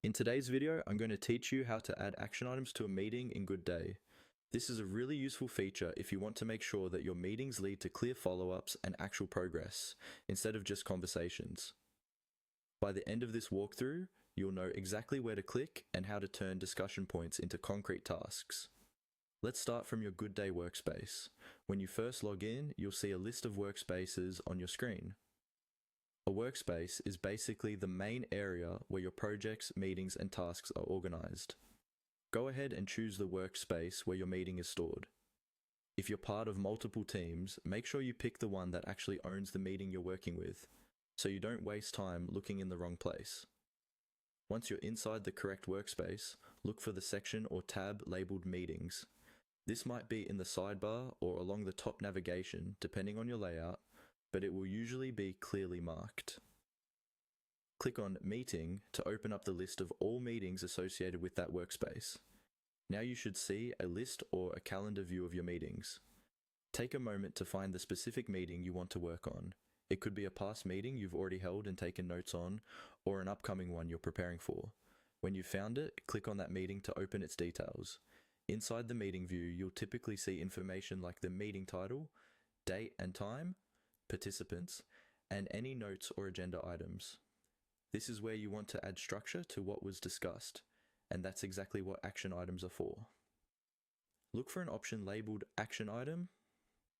In today's video, I'm going to teach you how to add action items to a meeting in Goodday. This is a really useful feature if you want to make sure that your meetings lead to clear follow-ups and actual progress, instead of just conversations. By the end of this walkthrough, you'll know exactly where to click and how to turn discussion points into concrete tasks. Let's start from your Goodday workspace. When you first log in, you'll see a list of workspaces on your screen. A workspace is basically the main area where your projects, meetings, and tasks are organized. Go ahead and choose the workspace where your meeting is stored. If you're part of multiple teams, make sure you pick the one that actually owns the meeting you're working with, so you don't waste time looking in the wrong place. Once you're inside the correct workspace, look for the section or tab labeled Meetings. This might be in the sidebar or along the top navigation, depending on your layout, but it will usually be clearly marked. Click on Meeting to open up the list of all meetings associated with that workspace. Now you should see a list or a calendar view of your meetings. Take a moment to find the specific meeting you want to work on. It could be a past meeting you've already held and taken notes on, or an upcoming one you're preparing for. When you've found it, click on that meeting to open its details. Inside the meeting view, you'll typically see information like the meeting title, date and time, participants, and any notes or agenda items. This is where you want to add structure to what was discussed, and that's exactly what action items are for. Look for an option labeled Action Item,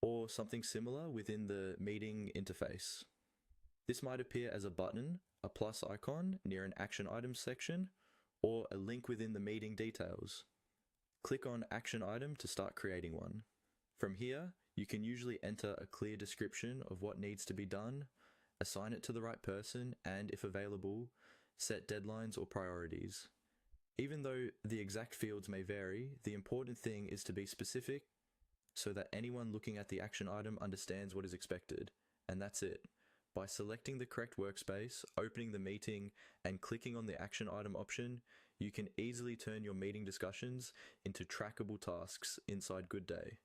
or something similar within the meeting interface. This might appear as a button, a plus icon near an Action Items section, or a link within the meeting details. Click on Action Item to start creating one. From here, you can usually enter a clear description of what needs to be done, assign it to the right person, and if available, set deadlines or priorities. Even though the exact fields may vary, the important thing is to be specific so that anyone looking at the action item understands what is expected, and that's it. By selecting the correct workspace, opening the meeting, and clicking on the action item option, you can easily turn your meeting discussions into trackable tasks inside Goodday.